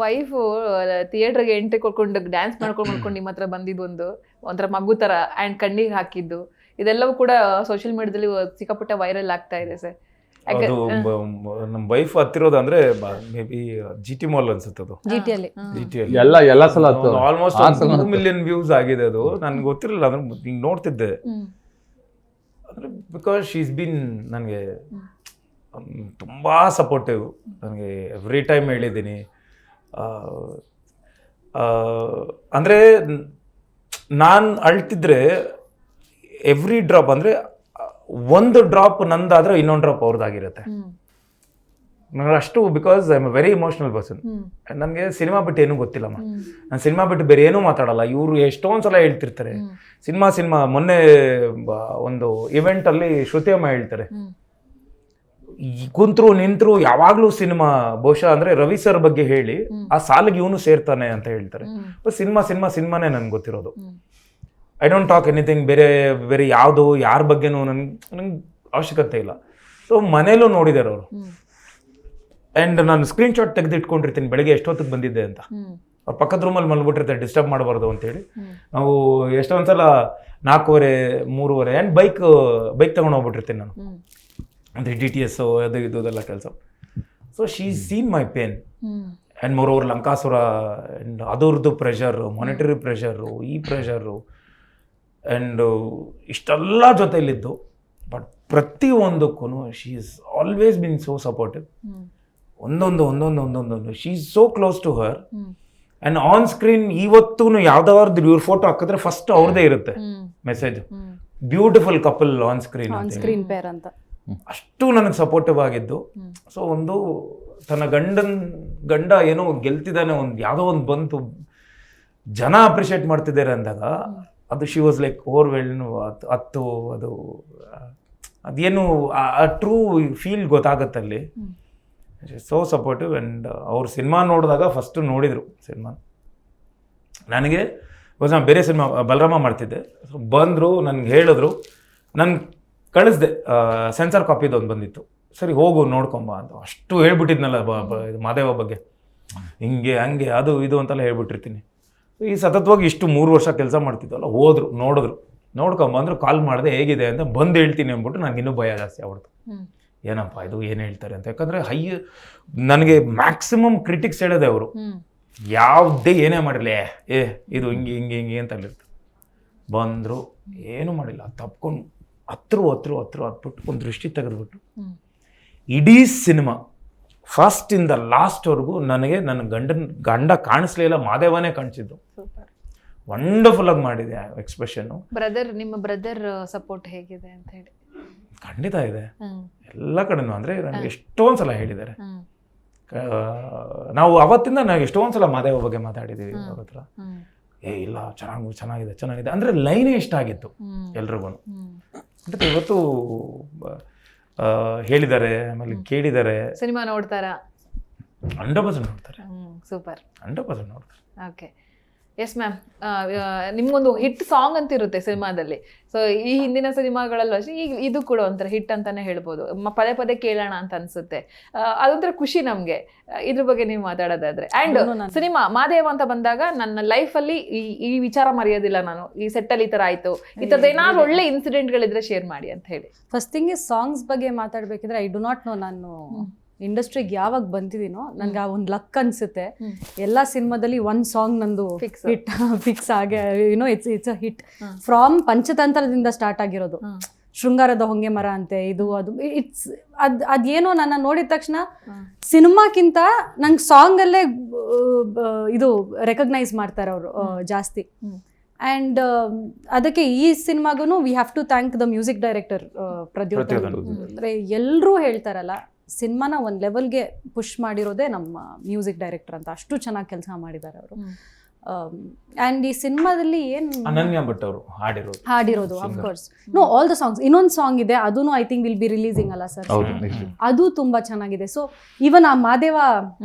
Wife ಥಿಯೇಟರ್ಗೆ entry ಕೊಡ್ಕೊಂಡು dance ಮಾಡ್ಕೊಂಡು ನಿಮ್ಮ ಹತ್ರ ಬಂದಿದ್ದು ಒಂಥರ ಮಗು ತರ ಆ್ಯಂಡ್ ಕಣ್ಣೀರ್ ಹಾಕಿದ್ದು ಇದೆಲ್ಲವೂ ಕೂಡ ಸೋಷಿಯಲ್ ಮೀಡಿಯಾದಲ್ಲಿ ಸಿಕ್ಕಾಪಟ್ಟೆ ವೈರಲ್ ಆಗ್ತಾ ಇದೆ ಸರ್. ಅದು ನಮ್ಮ ವೈಫ್ ಹತ್ತಿರೋದು ಅಂದ್ರೆ ಮೇ ಬಿ GT ಮಾಲ್ ಅನ್ಸುತ್ತೆ ಅದು. GT ಎಲ್ಲ ಸಲ ಆಲ್ಮೋಸ್ಟ್ 2 ಮಿಲಿಯನ್ ವ್ಯೂಸ್ ಆಗಿದೆ ಅದು. ನನ್ಗೆ ಗೊತ್ತಿರಲಿಲ್ಲ ಅಂದ್ರೆ ಹಿಂಗೆ ನೋಡ್ತಿದ್ದೆ ಅಂದ್ರೆ ಬಿಕಾಸ್ ಶೀಸ್ ಬೀನ್ ನನಗೆ ತುಂಬಾ ಸಪೋರ್ಟಿವ್. ನನಗೆ ಎವ್ರಿ ಟೈಮ್ ಹೇಳಿದ್ದೀನಿ. ಅಂದ್ರೆ ನಾನು ಅಳ್ತಿದ್ರೆ ಎವ್ರಿ ಡ್ರಾಪ್ ಅಂದ್ರೆ ಒಂದು ಡ್ರಾಪ್ ನಂದಾದ್ರೆ ಇನ್ನೊಂದು ಡ್ರಾಪ್ ಅವ್ರದ್ದಾಗಿರುತ್ತೆ. ನನಗೆ ಅಷ್ಟು because I am a very emotional person. ನನಗೆ ಸಿನಿಮಾ ಬಿಟ್ಟು ಏನೂ ಗೊತ್ತಿಲ್ಲಮ್ಮ. ನಾನು ಸಿನಿಮಾ ಬಿಟ್ಟು ಬೇರೆ ಏನೂ ಮಾತಾಡಲ್ಲ. ಇವರು ಎಷ್ಟೊಂದು ಸಲ ಹೇಳ್ತಿರ್ತಾರೆ ಸಿನಿಮಾ. ಮೊನ್ನೆ ಒಂದು ಇವೆಂಟ್ ಅಲ್ಲಿ ಶ್ರುತಿ ಅಮ್ಮ ಹೇಳ್ತಾರೆ, ಕುಂತ್ರು ನಿಂತ್ರು ಯಾವಾಗ್ಲೂ ಸಿನಿಮಾ. ಬಹುಶಃ ಅಂದ್ರೆ ರವಿ ಸರ್ ಬಗ್ಗೆ ಹೇಳಿ ಆ ಸಾಲಿಗೆ ಇವನು ಸೇರ್ತಾನೆ ಅಂತ ಹೇಳ್ತಾರೆ. ಸಿನಿಮಾನೇ ನನ್ಗೆ ಗೊತ್ತಿರೋದು. ಐ ಡೋಂಟ್ ಟಾಕ್ ಎನಿಥಿಂಗ್ ಬೇರೆ ಯಾವುದು ಯಾರ ಬಗ್ಗೆನೂ ನಂಗೆ ಅವಶ್ಯಕತೆ ಇಲ್ಲ. ಸೊ ಮನೇಲೂ ನೋಡಿದಾರೆ ಅವರು. ಆ್ಯಂಡ್ ನಾನು ಸ್ಕ್ರೀನ್ ಶಾಟ್ ತೆಗೆದಿಟ್ಕೊಂಡಿರ್ತೀನಿ ಬೆಳಗ್ಗೆ ಎಷ್ಟೊತ್ತಿಗೆ ಬಂದಿದ್ದೆ ಅಂತ. ಅವ್ರ ಪಕ್ಕದ ರೂಮಲ್ಲಿ ಮಲ್ಬಿಟ್ಟಿರ್ತಾರೆ ಡಿಸ್ಟರ್ಬ್ ಮಾಡಬಾರ್ದು ಅಂತೇಳಿ. ನಾವು ಎಷ್ಟೊಂದ್ಸಲ 4:15, 3:30 ಆ್ಯಂಡ್ ಬೈಕ್ ತಗೊಂಡು ಹೋಗ್ಬಿಟ್ಟಿರ್ತೀನಿ ನಾನು. ಅಂದರೆ DTS ಅದು ಇದೆಲ್ಲ ಕೆಲಸ. So she seen my pain. And moreover Lankasura and ಅದರದ್ದು ಪ್ರೆಷರು, ಮಾನಿಟರಿ ಪ್ರೆಷರು, ಈ ಪ್ರೆಷರು ಆ್ಯಂಡ್ ಇಷ್ಟೆಲ್ಲ ಜೊತೆಯಲ್ಲಿದ್ದು. ಬಟ್ ಪ್ರತಿಯೊಂದಕ್ಕೂ she is always been so supportive. ಒಂದೊಂದು she is so close to her. And on screen ಇವತ್ತೂ ಯಾವ್ದಾದ್ರು ಇವ್ರ ಫೋಟೋ ಹಾಕಿದ್ರೆ ಫಸ್ಟ್ ಅವ್ರದೇ ಇರುತ್ತೆ message, beautiful couple on screen pair ಅಂತ. ಅಷ್ಟು ನನಗೆ ಸಪೋರ್ಟಿವ್ ಆಗಿದ್ದು. ಸೊ ಒಂದು ತನ್ನ ಗಂಡ ಏನೋ ಗೆಲ್ತಿದ್ದಾನೆ, ಯಾವುದೋ ಒಂದು ಬಂತು, ಜನ ಅಪ್ರಿಷಿಯೇಟ್ ಮಾಡ್ತಿದ್ದಾರೆ ಅಂದಾಗ ಅದು ಶಿ ವಾಸ್ ಲೈಕ್ ಓವರ್ವೆಲ್ಡ್. ಅದೇನು ಆ ಟ್ರೂ ಫೀಲ್ ಗೊತ್ತಾಗತ್ತಲ್ಲಿ. So supportive. ಆ್ಯಂಡ್ ಅವ್ರ ಸಿನಿಮಾ ನೋಡಿದಾಗ ಫಸ್ಟು ನೋಡಿದರು ಸಿನಿಮಾ. ನನಗೆ ನಾನು ಬೇರೆ ಸಿನಿಮಾ ಬಲರಾಮ ಮಾಡ್ತಿದ್ದೆ. ಸೊ ಬಂದರು, ನನಗೆ ಹೇಳಿದ್ರು, ನಾನು ಕಳಿಸ್ದೆ. ಸೆನ್ಸಾರ್ ಕಾಪಿದು ಒಂದು ಬಂದಿತ್ತು. ಸರಿ ಹೋಗು ನೋಡ್ಕೊಂಬ ಅಂತ ಅಷ್ಟು ಹೇಳ್ಬಿಟ್ಟಿದ್ನಲ್ಲ ಮಾದೇವ ಬಗ್ಗೆ, ಹಿಂಗೆ ಹಂಗೆ ಅದು ಇದು ಅಂತೆಲ್ಲ ಹೇಳ್ಬಿಟ್ಟಿರ್ತೀನಿ. ಈ ಸತತವಾಗಿ ಇಷ್ಟು 3 ವರ್ಷ ಕೆಲಸ ಮಾಡ್ತಿದ್ದಲ್ಲ, ನೋಡಿದ್ರು, ನೋಡ್ಕೊಂಬಂದ್ರು, ಕಾಲ್ ಮಾಡಿದೆ ಹೇಗಿದೆ ಅಂತ ಬಂದು ಹೇಳ್ತೀನಿ ಅಂದ್ಬಿಟ್ಟು ನನಗೆ ಇನ್ನೂ ಭಯ ಜಾಸ್ತಿ ಆಗ್ಬಿಡ್ತು. ಏನಪ್ಪ ಇದು ಏನು ಹೇಳ್ತಾರೆ ಅಂತ. ಯಾಕಂದರೆ ನನಗೆ ಮ್ಯಾಕ್ಸಿಮಮ್ ಕ್ರಿಟಿಕ್ಸ್ ಹೇಳೋದೆ ಅವರು. ಯಾವುದೇ ಏನೇ ಮಾಡಿರಲಿ ಇದು ಹಿಂಗೆ ಅಂತ ಅಲ್ಲಿರ್ತಾರೆ. ಬಂದರು, ಏನೂ ಮಾಡಿಲ್ಲ, ತಪ್ಕೊಂಡು ಹತ್ಬಿಟ್ಟು ಒಂದು ದೃಷ್ಟಿ ತೆಗೆದ್ಬಿಟ್ಟು ಇಡೀ ಸಿನಿಮಾ ಫಸ್ಟ್ ಇಂದ ಲಾಸ್ಟ್ವರೆಗೂ ನನಗೆ ನನ್ನ ಗಂಡ ಕಾಣಿಸ್ಲೇ ಇಲ್ಲ, ಮಾದೇವನೇ ಕಾಣಿಸಿದ್ದು. ವಂಡರ್ಫುಲ್ ಆಗಿ ಮಾಡಿದೆ ಎಕ್ಸ್ಪ್ರೆಷನ್. ನಿಮ್ಮ ಬ್ರದರ್ ಸಪೋರ್ಟ್ ಹೇಗಿದೆ ಅಂತ ಹೇಳಿ? ಖಂಡಿತ ಇದೆ ಎಲ್ಲ ಕಡೆನೂ. ಅಂದರೆ ನನಗೆ ಎಷ್ಟೊಂದು ಸಲ ಹೇಳಿದ್ದಾರೆ. ನಾವು ಅವತ್ತಿಂದ ನಾವು ಎಷ್ಟೊಂದು ಸಲ ಮಾದೇವ ಬಗ್ಗೆ ಮಾತಾಡಿದ್ದೀವಿ ಅವ್ರ ಹತ್ರ. ಇಲ್ಲ ಚೆನ್ನಾಗಿದೆ ಅಂದರೆ ಲೈನೇ ಇಷ್ಟ ಆಗಿತ್ತು ಎಲ್ರಿಗೂ. ಅಂದರೆ ಇವತ್ತು ಹೇಳಿದ್ದಾರೆ, ಆಮೇಲೆ ಕೇಳಿದ್ದಾರೆ. ಸಿನಿಮಾ ನೋಡ್ತಾರಾ? 100% ನೋಡ್ತಾರೆ. ಸೂಪರ್. 100% ನೋಡ್ತಾರೆ. Okay, yes ma'am. ನಿಮ್ಗೊಂದು ಹಿಟ್ ಸಾಂಗ್ ಅಂತ ಇರುತ್ತೆ ಸಿನಿಮಾದಲ್ಲಿ. ಸೊ ಈ ಹಿಂದಿನ ಸಿನಿಮಾಗಳಲ್ಲೂ ಅಷ್ಟೇ, ಈಗ ಇದು ಕೂಡ ಒಂಥರ ಹಿಟ್ ಅಂತಾನೆ ಹೇಳ್ಬೋದು. ಪದೇ ಕೇಳೋಣ ಅಂತ ಅನ್ಸುತ್ತೆ. ಅದೊಂಥರ ಖುಷಿ ನಮ್ಗೆ. ಇದ್ರ ಬಗ್ಗೆ ನೀವು ಮಾತಾಡೋದಾದ್ರೆ. ಅಂಡ್ ಸಿನಿಮಾ ಮಾದೇವ ಅಂತ ಬಂದಾಗ ನನ್ನ ಲೈಫಲ್ಲಿ ಈ ವಿಚಾರ ಮರೆಯೋದಿಲ್ಲ ನಾನು. ಈ ಸೆಟ್ಟಲ್ಲಿ ಈ ತರ ಆಯ್ತು, ಈ ತರದ ಏನಾದ್ರು ಒಳ್ಳೆ ಇನ್ಸಿಡೆಂಟ್ಗಳಿದ್ರೆ ಶೇರ್ ಮಾಡಿ ಅಂತ ಹೇಳಿ. ಫಸ್ಟ್ ಥಿಂಗ್ ಈ ಸಾಂಗ್ಸ್ ಬಗ್ಗೆ ಮಾತಾಡ್ಬೇಕಿದ್ರೆ ಐ ಡು ನಾಟ್ ನೋ. ನಾನು ಇಂಡಸ್ಟ್ರಿಗೆ ಯಾವಾಗ ಬಂದಿದ್ದೀನೋ ನನ್ಗೆ ಆ ಒಂದು ಲಕ್ ಅನ್ಸುತ್ತೆ. ಎಲ್ಲಾ ಸಿನಿಮಾದಲ್ಲಿ ಒಂದು ಸಾಂಗ್ ನಂದು ಹಿಟ್ ಫಿಕ್ಸ್ ಆಗಿ ಇಟ್ಸ್ ಅ ಹಿಟ್. ಫ್ರಾಮ್ ಪಂಚತಂತ್ರದಿಂದ ಸ್ಟಾರ್ಟ್ ಆಗಿರೋದು. ಶೃಂಗಾರದ ಹೊಂಗೆ ಮರ ಅಂತೆ, ಇದು ಅದು ಇಟ್ಸ್ ಅದೇನೋ ನನ್ನ ನೋಡಿದ ತಕ್ಷಣ ಸಿನಿಮಾಕ್ಕಿಂತ ನಂಗೆ ಸಾಂಗ್ ಅಲ್ಲೇ ಇದು ರೆಕಗ್ನೈಸ್ ಮಾಡ್ತಾರೆ ಅವರು ಜಾಸ್ತಿ. ಆ್ಯಂಡ್ ಅದಕ್ಕೆ ಈ ಸಿನಿಮಾಗೂ we have to thank the music director Pradyot. ಅಂದರೆ ಎಲ್ಲರೂ ಹೇಳ್ತಾರಲ್ಲ, ಸಿನಿಮಾನ ಒಂದು ಲೆವೆಲ್ಗೆ ಪುಷ್ ಮಾಡಿರೋದೇ ನಮ್ಮ ಮ್ಯೂಸಿಕ್ ಡೈರೆಕ್ಟರ್ ಅಂತ. ಅಷ್ಟು ಚೆನ್ನಾಗಿ ಕೆಲಸ ಮಾಡಿದ್ದಾರೆ ಅವರು. ಆ್ಯಂಡ್ ಈ ಸಿನಿಮಾದಲ್ಲಿ ಏನು ಅನನ್ಯ ಭಟ್ ಅವರು ಹಾಡಿರೋದು of course no all the songs. ಇನ್ನೊಂದು ಸಾಂಗ್ ಇದೆ, ಅದೂ I think will be releasing ಅಲ್ಲ ಸರ್, ಅದು ತುಂಬಾ ಚೆನ್ನಾಗಿದೆ. ಸೊ ಈವನ್ ಆ ಮಾದೇವ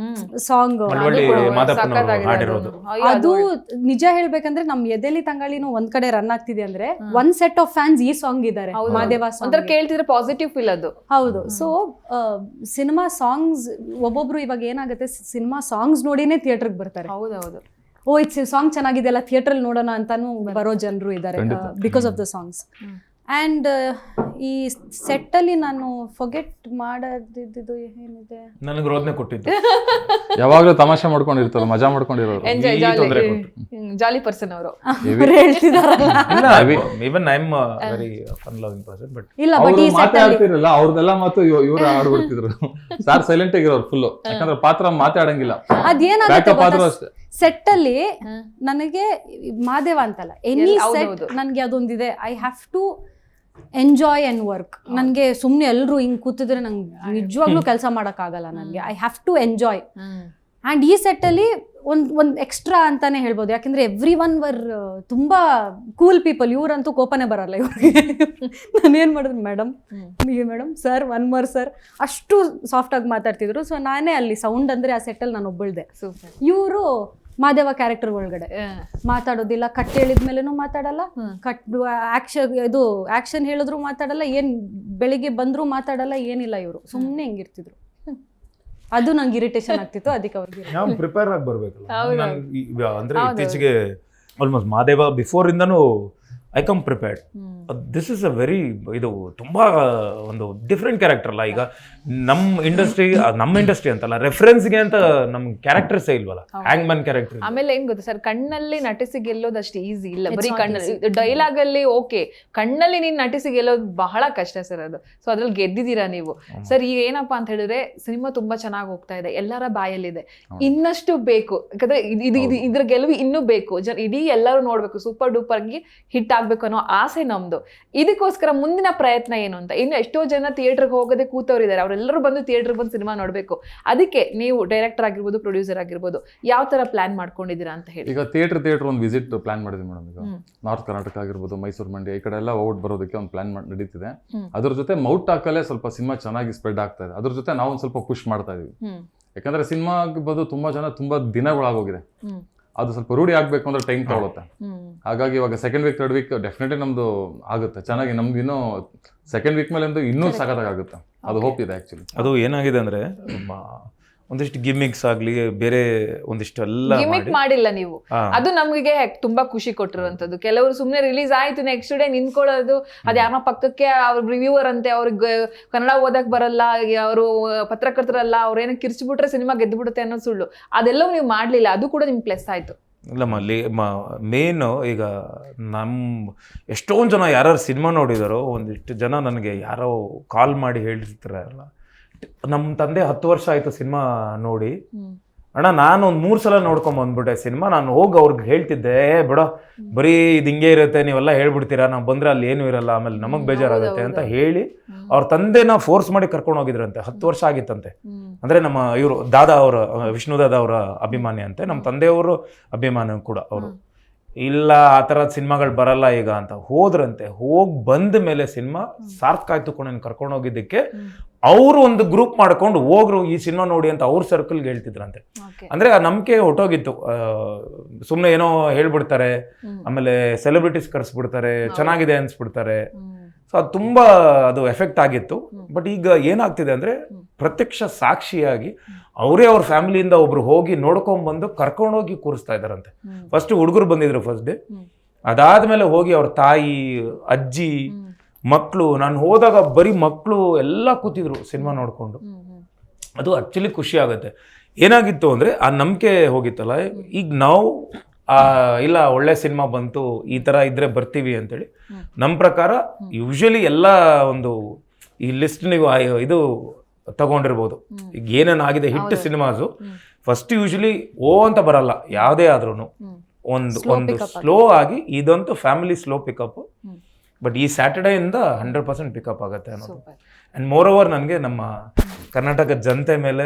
ಸಾಂಗ್ ಅದು ನಿಜ ಹೇಳ್ಬೇಕಂದ್ರೆ ನಮ್ ಎದೆಲಿ ತಂಗಾಳಿನೂ ಒಂದ್ ಕಡೆ ರನ್ ಆಗ್ತಿದೆ ಅಂದ್ರೆ ಒಂದ್ ಸೆಟ್ ಆಫ್ ಫ್ಯಾನ್ಸ್ ಈ ಸಾಂಗ್ ಇದ್ದಾರೆ ಮಾದೇವ ಸಾಂಗ್ ಕೇಳ್ತಿದ್ರೆ ಪಾಸಿಟಿವ್ ಫೀಲ್ ಅದು. ಹೌದು. ಸೊ ಸಿನಿಮಾ ಸಾಂಗ್ಸ್ ಒಬ್ಬೊಬ್ರು ಇವಾಗ ಏನಾಗುತ್ತೆ, ಸಿನಿಮಾ ಸಾಂಗ್ಸ್ ನೋಡಿನೇ ಥಿಯೇಟರ್ಗೆ ಬರ್ತಾರೆ. ಹೌದೌದು. ಓ ಇಟ್ಸ್ ಸಾಂಗ್ ಚೆನ್ನಾಗಿದೆ ಅಲ್ಲ ಥಿಯೇಟರ್ ನೋಡೋಣ ಅಂತಾನು ಬರೋ ಜನರು ಇದ್ದಾರೆ because of the songs. And ಈ ಸೆಟ್ ಅಲ್ಲಿ ನಾನು ಫೊಗೆಟ್ ಮಾಡೋದಿದ್ದು ಏನಿದೆ, ನನಗೆ ರೋದನೆ ಕೊಟ್ಟಿದ್ದು ಯಾವಾಗ್ಲೂ ತಮಾಷೆ ಮಾಡ್ಕೊಂಡಿರ್ತಾರೆ, ಮಜಾ ಮಾಡ್ಕೊಂಡಿರೋರು, ಎಂಜಾಯ್ ಜಾಲಿ ಪರ್ಸನ್ ಅವರು ಹೇಳ್ತಿದಾರಲ್ಲ. Even I am very fun loving person. But ಇಲ್ಲ ಬಟ್ ಈ ಸೆಟ್ ಅಲ್ಲಿ ಮಾತಾಡ್ತಿರಲ್ಲ ಅವ್ರದೆಲ್ಲ ಮಾತು ಇವ್ರು ಆಡ್ಬಿಡ್ತಿದ್ರು. ಸಾರ್ ಸೈಲೆಂಟ್ ಆಗಿರೋರು ಫುಲ್, ಯಾಕಂದ್ರೆ ಪಾತ್ರ ಮಾತಾಡಂಗಿಲ್ಲ. ಅದೇನಾಗುತ್ತೆ ಸೆಟ್ ಅಲ್ಲಿ ನನಗೆ ಮಾದೇವ ಅಂತಲ್ಲ, ಎನಿ ಸೆಟ್ ನನ್ಗೆ ಅದೊಂದಿದೆ, I have to enjoy and work. ನನಗೆ ಸುಮ್ಮನೆ ಎಲ್ಲರೂ ಹಿಂಗೆ ಕೂತಿದ್ರೆ ನಂಗೆ ನಿಜವಾಗ್ಲೂ ಕೆಲಸ ಮಾಡೋಕ್ಕಾಗಲ್ಲ. ನನಗೆ I have to enjoy. And ಈ ಸೆಟ್ಟಲ್ಲಿ ಒಂದು ಎಕ್ಸ್ಟ್ರಾ ಅಂತಾನೆ ಹೇಳ್ಬೋದು, ಯಾಕೆಂದರೆ ಎವ್ರಿ ಒನ್ ವರ್ ತುಂಬ ಕೂಲ್ ಪೀಪಲ್. ಇವರಂತೂ ಕೋಪನೇ ಬರಲ್ಲ ಇವ್ರಿಗೆ. ನಾನೇನು ಮಾಡಿದ್ರು, madam sir one more sir, ಅಷ್ಟು ಸಾಫ್ಟಾಗಿ ಮಾತಾಡ್ತಿದ್ರು. ಸೊ ನಾನೇ ಅಲ್ಲಿ ಸೌಂಡ್ ಅಂದರೆ ಆ ಸೆಟ್ಟಲ್ಲಿ ನಾನು ಒಬ್ಬಳ್ದೆ. ಇವರು ಮಾದೇವ ಕ್ಯಾರೆಕ್ಟರ್ ಒಳಗಡೆ ಮಾತಾಡೋದಿಲ್ಲ, ಕಟ್ ಹೇಳಿದ್ಮೇಲೆನೂ ಮಾತಾಡಲ್ಲ, ಆಕ್ಷನ್ ಹೇಳಿದ್ರು ಮಾತಾಡಲ್ಲ, ಏನ್ ಬೆಳಿಗ್ಗೆ ಬಂದ್ರು ಮಾತಾಡಲ್ಲ, ಏನಿಲ್ಲ. ಇವರು ಸುಮ್ಮನೆ ಹಿಂಗಿರ್ತಿದ್ರು. ಅದು ನಂಗೆ ಇರಿಟೇಷನ್ ಆಗ್ತಿತ್ತು. ಅದಕ್ಕೆ ಅವ್ರಿಗೆ ನಾವು ಪ್ರಿಪೇರ್ ಆಗಿ ಬರ್ಬೇಕಲ್ಲ. ಅಂದ್ರೆ ಇತ್ತೀಚೆಗೆ ಆಲ್ಮೋಸ್ಟ್ ಮಾದೇವ ಬಿಫೋರ್ ಇಂದನೂ I come prepared. This is a very ಇದು ತುಂಬಾ ಒಂದು ಡಿಫ್ರೆಂಟ್ ಕ್ಯಾರೆಕ್ಟರ್ ಅಲ್ಲ. ಈಗ ನಮ್ಮ ಇಂಡಸ್ಟ್ರಿ ಅಂತಲ್ಲ, ರೆಫರೆನ್ಸ್ಗೆ ಅಂತ ನಮ್ ಕ್ಯಾರೆಕ್ಟರ್ಸೇ ಇಲ್ವಲ್ಲ, ಹ್ಯಾಂಗ್ ಮ್ಯಾನ್ ಕ್ಯಾರೆಕ್ಟರ್. ಆಮೇಲೆ ಹೆಂಗ್ ಗೊತ್ತಾ ಸರ್, ಕಣ್ಣಲ್ಲಿ ನಟಿಸಿ ಗೆಲ್ಲೋದು ಅಷ್ಟು ಈಸಿ ಇಲ್ಲ. ಬರೀ ಕಣ್ಣಲ್ಲಿ ಡೈಲಾಗ್ ಅಲ್ಲಿ ಓಕೆ, ಕಣ್ಣಲ್ಲಿ ನೀನ್ ನಟಿಸಿ ಗೆಲ್ಲೋದು ಬಹಳ ಕಷ್ಟ ಸರ್ ಅದು. ಸೊ ಅದ್ರಲ್ಲಿ ಗೆದ್ದಿದ್ದೀರಾ ನೀವು ಸರ್. ಈಗ ಏನಪ್ಪಾ ಅಂತ ಹೇಳಿದ್ರೆ ಸಿನಿಮಾ ತುಂಬಾ ಚೆನ್ನಾಗಿ ಹೋಗ್ತಾ ಇದೆ, ಎಲ್ಲರ ಬಾಯಲ್ಲಿದೆ, ಇನ್ನಷ್ಟು ಬೇಕು. ಯಾಕಂದ್ರೆ ಇದ್ರ ಗೆಲುವು ಇನ್ನೂ ಬೇಕು. ಇಡೀ ಎಲ್ಲರೂ ನೋಡ್ಬೇಕು, ಸೂಪರ್ ಡೂಪರ್ ಗೆ ಹಿಟ್ ಆಗ್ಬೇಕು ಅನ್ನೋ ಆಸೆ ನಮ್ದು. ಇದಕ್ಕೋಸ್ಕರ ಮುಂದಿನ ಪ್ರಯತ್ನ ಏನು ಅಂತ, ಇನ್ನು ಎಷ್ಟೋ ಜನ ಥಿಯೇಟರ್ಗೆ ಹೋಗದೆ ಕೂತವ್ರಿದ್ದಾರೆ, ಅವರೆಲ್ಲರೂ ಬಂದು ಥಿಯೇಟರ್ಗೆ ಬಂದು ಸಿನಿಮಾ ನೋಡ್ಬೇಕು. ಅದಕ್ಕೆ ನೀವು ಡೈರೆಕ್ಟರ್ ಆಗಿರ್ಬೋದು, ಪ್ರೊಡ್ಯೂಸರ್ ಆಗಿರ್ಬೋದು, ಯಾವ ತರ ಪ್ಲಾನ್ ಮಾಡ್ಕೊಂಡಿದ್ದೀರಾ ಅಂತ ಹೇಳಿ. ಈಗ ಥಿಯೇಟರ್ ಒಂದು ವಿಸಿಟ್ ಪ್ಲಾನ್ ಮಾಡಿದ್ವಿ ಮೇಡಮ್. ಈಗ ನಾರ್ತ್ ಕರ್ನಾಟಕ ಆಗಿರ್ಬೋದು, ಮೈಸೂರು, ಮಂಡ್ಯ, ಈ ಕಡೆ ಎಲ್ಲ ಔಟ್ ಬರೋದಕ್ಕೆ ಒಂದು ಪ್ಲಾನ್ ನಡೀತಿದೆ. ಅದ್ರ ಜೊತೆ ಮೌಟ್ ಟಾಕಲ್ಲೇ ಸ್ವಲ್ಪ ಸಿನಿಮಾ ಚೆನ್ನಾಗಿ ಸ್ಪ್ರೆಡ್ ಆಗ್ತಾ ಇದೆ. ಅದ್ರ ಜೊತೆ ನಾವು ಒಂದು ಸ್ವಲ್ಪ ಪುಷ್ ಮಾಡ್ತಾ ಇದೀವಿ. ಯಾಕಂದ್ರೆ ಸಿನಿಮಾ ಆಗಿರ್ಬೋದು ತುಂಬಾ ಜನ ತುಂಬಾ ದಿನಗಳಾಗೋಗಿದೆ, ಅದು ಸ್ವಲ್ಪ ರೂಢಿ ಆಗ್ಬೇಕು ಅಂದ್ರೆ ಟೈಮ್ ತಗೊಳುತ್ತೆ. ಹಾಗಾಗಿ ಇವಾಗ second week, third weak definitely ನಮ್ದು ಆಗುತ್ತೆ ಚೆನ್ನಾಗಿ. ನಮ್ದು ಇನ್ನೂ ಸೆಕೆಂಡ್ ವೀಕ್ ಮೇಲೆ ಇನ್ನೂ ಸಖತ್ತಾಗುತ್ತೆ. ಅದು ಹೋಪ್ ಇದೆ ಆಕ್ಚುಲಿ. ಅದು ಏನಾಗಿದೆ ಅಂದ್ರೆ ಒಂದಿಷ್ಟು ಗಿಮಿಕ್ಸ್ ಆಗ್ಲಿ, ಬೇರೆ ಒಂದಿಷ್ಟು ಎಲ್ಲ ಗಿಮಿಕ್ ಮಾಡಿಲ್ಲ ನೀವು, ಅದು ನಮಗೆ ತುಂಬಾ ಖುಷಿ ಕೊಟ್ಟಿರುವಂತದ್ದು. ಕೆಲವರು ಸುಮ್ನೆ ರಿಲೀಸ್ ಆಯ್ತು ನೆಕ್ಸ್ಟ್ ಡೇ ನಿಂತ್ಕೊಳ್ಳೋದು, ಅದ್ ಯಾರನ್ನ ಪಕ್ಕಕ್ಕೆ ಅವ್ರ ರಿವ್ಯೂವರ್ ಅಂತೆ, ಅವ್ರಿಗೆ ಕನ್ನಡ ಓದಕ್ ಬರಲ್ಲ, ಅವರು ಪತ್ರಕರ್ತರಲ್ಲ, ಅವ್ರೇನೋ ಕಿರ್ಚ್ಬಿಟ್ರೆ ಸಿನಿಮಾ ಗೆದ್ದುಬಿಡುತ್ತೆ ಅನ್ನೋದು ಸುಳ್ಳು. ಅದೆಲ್ಲವೂ ನೀವು ಮಾಡ್ಲಿಲ್ಲ, ಅದು ಕೂಡ ನಿಮ್ಗೆ ಪ್ಲಸ್ ಆಯ್ತು. ಇಲ್ಲ ಮೇನು ಈಗ ಎಷ್ಟೊಂದು ಜನ ಯಾರು ಸಿನಿಮಾ ನೋಡಿದಾರೋ, ಒಂದಿಷ್ಟು ಜನ ನನಗೆ ಯಾರೋ ಕಾಲ್ ಮಾಡಿ ಹೇಳಿರ್ತಾರಲ್ಲ, ನಮ್ಮ ತಂದೆ 10 ವರ್ಷ ಆಯ್ತು ಸಿನಿಮಾ ನೋಡಿ ಅಣ್ಣ, ನಾನು ಒಂದು 3 ಸಲ ನೋಡ್ಕೊಂಡ್ ಬಂದ್ಬಿಟ್ಟೆ ಸಿನಿಮಾ. ನಾನು ಹೋಗಿ ಅವ್ರಿಗೆ ಹೇಳ್ತಿದ್ದೆ, ಬಿಡೋ ಬರೀ ಇದು ಹಿಂಗೆ ಇರುತ್ತೆ, ನೀವೆಲ್ಲ ಹೇಳ್ಬಿಡ್ತೀರಾ, ನಾವು ಬಂದ್ರೆ ಅಲ್ಲಿ ಏನೂ ಇರಲ್ಲ, ಆಮೇಲೆ ನಮಗ್ ಬೇಜಾರಾಗುತ್ತೆ ಅಂತ ಹೇಳಿ ಅವ್ರ ತಂದೆನ ಫೋರ್ಸ್ ಮಾಡಿ ಕರ್ಕೊಂಡು ಹೋಗಿದ್ರಂತೆ. 10 ವರ್ಷ ಆಗಿತ್ತಂತೆ. ಅಂದ್ರೆ ನಮ್ಮ ಇವರು ದಾದಾ ಅವರ, ವಿಷ್ಣು ದಾದಾ ಅವರ ಅಭಿಮಾನಿ ಅಂತೆ, ನಮ್ಮ ತಂದೆಯವರು ಅಭಿಮಾನಿ ಕೂಡ ಅವರು. ಇಲ್ಲ ಆ ಥರದ ಸಿನಿಮಾಗಳು ಬರಲ್ಲ ಈಗ ಅಂತ ಹೋದ್ರಂತೆ. ಹೋಗಿ ಬಂದ ಮೇಲೆ ಸಿನಿಮಾ ಸಾರ್ಥಕ ಆಯ್ತು ಕೊಂಡು ಕರ್ಕೊಂಡು ಹೋಗಿದ್ದಕ್ಕೆ ಅವರು ಒಂದು ಗ್ರೂಪ್ ಮಾಡ್ಕೊಂಡು ಹೋಗ್ರು, ಈ ಸಿನಿಮಾ ನೋಡಿ ಅಂತ ಅವ್ರ ಸರ್ಕಲ್ಗೆ ಹೇಳ್ತಿದ್ರಂತೆ. ಅಂದ್ರೆ ಆ ನಂಬಿಕೆ ಹೊಟ್ಟೋಗಿತ್ತು. ಸುಮ್ಮನೆ ಏನೋ ಹೇಳ್ಬಿಡ್ತಾರೆ, ಆಮೇಲೆ ಸೆಲೆಬ್ರಿಟೀಸ್ ಕರೆಸ್ಬಿಡ್ತಾರೆ, ಚೆನ್ನಾಗಿದೆ ಅನ್ಸ್ಬಿಡ್ತಾರೆ. ಸೊ ಅದು ತುಂಬಾ ಅದು ಎಫೆಕ್ಟ್ ಆಗಿತ್ತು. ಬಟ್ ಈಗ ಏನಾಗ್ತಿದೆ ಅಂದ್ರೆ ಪ್ರತ್ಯಕ್ಷ ಸಾಕ್ಷಿಯಾಗಿ ಅವರೇ ಅವ್ರ ಫ್ಯಾಮಿಲಿಯಿಂದ ಒಬ್ರು ಹೋಗಿ ನೋಡ್ಕೊಂಡ್ಬಂದು ಕರ್ಕೊಂಡೋಗಿ ಕೂರಿಸ್ತಾ ಇದಾರಂತೆ. ಫಸ್ಟ್ ಹುಡುಗರು ಬಂದಿದ್ರು ಫಸ್ಟ್ ಡೇ, ಅದಾದ್ಮೇಲೆ ಹೋಗಿ ಅವ್ರ ತಾಯಿ, ಅಜ್ಜಿ, ಮಕ್ಕಳು, ನಾನು ಹೋದಾಗ ಬರೀ ಮಕ್ಕಳು ಎಲ್ಲ ಕೂತಿದ್ರು ಸಿನಿಮಾ ನೋಡ್ಕೊಂಡು. ಅದು ಆಕ್ಚುಲಿ ಖುಷಿ ಆಗುತ್ತೆ. ಏನಾಗಿತ್ತು ಅಂದ್ರೆ ಆ ನಂಬಿಕೆ ಹೋಗಿತ್ತಲ್ಲ, ಈಗ ನಾವು ಇಲ್ಲ ಒಳ್ಳೆ ಸಿನಿಮಾ ಬಂತು, ಈ ತರ ಇದ್ರೆ ಬರ್ತೀವಿ ಅಂತೇಳಿ. ನಮ್ಮ ಪ್ರಕಾರ ಯೂಶಲಿ ಎಲ್ಲ ಒಂದು ಈ ಲಿಸ್ಟ್ ನೀವು ಇದು ತಗೊಂಡಿರ್ಬೋದು. ಈಗ ಏನೇನಾಗಿದೆ ಹಿಟ್ ಸಿನಿಮಾಸು, ಫಸ್ಟ್ ಯೂಶಲಿ ಅಂತ ಬರಲ್ಲ ಯಾವುದೇ ಆದ್ರೂ, ಒಂದು ಸ್ಲೋ ಆಗಿ, ಇದಂತೂ ಫ್ಯಾಮಿಲಿ ಸ್ಲೋ ಪಿಕಪ್. ಬಟ್ ಈ ಸ್ಯಾಟರ್ಡೇ ಇಂದ 100% ಪಿಕಪ್ ಆಗುತ್ತೆ ಅನ್ನೋದು. ಆ್ಯಂಡ್ ಮೋರ್ ಓವರ್ ನನಗೆ ನಮ್ಮ ಕರ್ನಾಟಕದ ಜನತೆ ಮೇಲೆ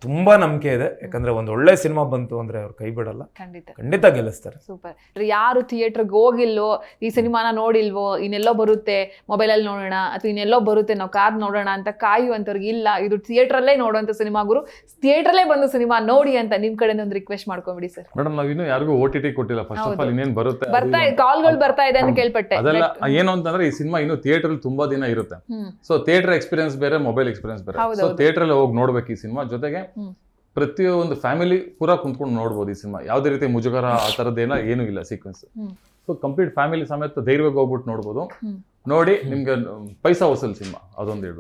ತುಂಬಾ ನಂಬಿಕೆ ಇದೆ. ಯಾಕಂದ್ರೆ ಒಂದು ಒಳ್ಳೆ ಸಿನಿಮಾ ಬಂತು ಅಂದ್ರೆ ಅವ್ರು ಕೈ ಬಿಡಲ್ಲ, ಖಂಡಿತ ಗೆಲ್ಲಿಸ್ತಾರೆ. ಸೂಪರ್. ಯಾರು ಥಿಯೇಟರ್ಗೆ ಹೋಗಿಲ್ವೋ, ಈ ಸಿನಿಮಾನ ನೋಡಿಲ್ವೋ, ಇನ್ನೆಲ್ಲೋ ಬರುತ್ತೆ ಮೊಬೈಲಲ್ಲಿ ನೋಡೋಣ ಅಥವಾ ಇನ್ನೆಲ್ಲೋ ಬರುತ್ತೆ ನಾವು ಕಾರ್ ನೋಡೋಣ ಅಂತ ಕಾಯುವಂಥವ್ರಿಗೆ ಇಲ್ಲ, ಇದು ಥಿಯೇಟ್ರಲ್ಲೇ ನೋಡುವಂಥ ಸಿನಿಮಾ ಗುರು, ಥಿಯೇಟ್ರಲ್ಲೇ ಬಂದು ಸಿನಿಮಾ ನೋಡಿ ಅಂತ ನಿಮ್ ಕಡೆಯಿಂದ ಒಂದು ರಿಕ್ವೆಸ್ಟ್ ಮಾಡ್ಕೊಂಬಿಡಿ ಸರ್. ಮೇಡಮ್ ನಾವು ಇನ್ನೂ ಯಾರಿಗೂ OTT ಕೊಟ್ಟಿಲ್ಲ. ಫಸ್ಟ್ ಆಫ್ ಆಲ್ ಇನ್ನೇನು ಬರುತ್ತೆ ಕಾಲ್ಗಳು ಬರ್ತಾ ಇದೆ ಅಂತ ಕೇಳ್ಪಟ್ಟೆ. ಅದೆಲ್ಲ ಏನು ಅಂತಂದ್ರೆ ಈ ಸಿನಿಮಾ ಇನ್ನು ಥಿಯೇಟರ್ ತುಂಬಾ ದಿನ ಇರುತ್ತೆ. ಸೊ ಥಿಯೇಟರ್ ಎಕ್ಸ್ಪೀರಿಯನ್ಸ್ ಬೇರೆ, ಮೊಬೈಲ್ ಎಕ್ಸ್ಪೀರಿಯನ್ಸ್ ಬೇರೆ. ಸೊ ಥಿಯೇಟರ್ ಅಲ್ಲಿ ಹೋಗಿ ನೋಡ್ಬೇಕು ಈ ಸಿನಿಮಾ. ಜೊತೆಗೆ ಪ್ರತಿಯೊಂದು ಫ್ಯಾಮಿಲಿ ಪೂರಾ ಕುಂತ್ಕೊಂಡು ನೋಡ್ಬೋದು ಈ ಸಿನಿಮಾ. ಯಾವುದೇ ರೀತಿ ಮುಜುಗರ ಆ ಥರದ್ದೇನ ಏನೂ ಇಲ್ಲ ಸೀಕ್ವೆನ್ಸ್. ಸೊ ಕಂಪ್ಲೀಟ್ ಫ್ಯಾಮಿಲಿ ಸಮೇತ ಧೈರ್ಯವಾಗಿ ಹೋಗ್ಬಿಟ್ಟು ನೋಡ್ಬೋದು. ನೋಡಿ ನಿಮ್ಗೆ ಪೈಸಾ ವಸೂಲ್ ಸಿನಿಮಾ ಅದೊಂದು ಹೇಳು.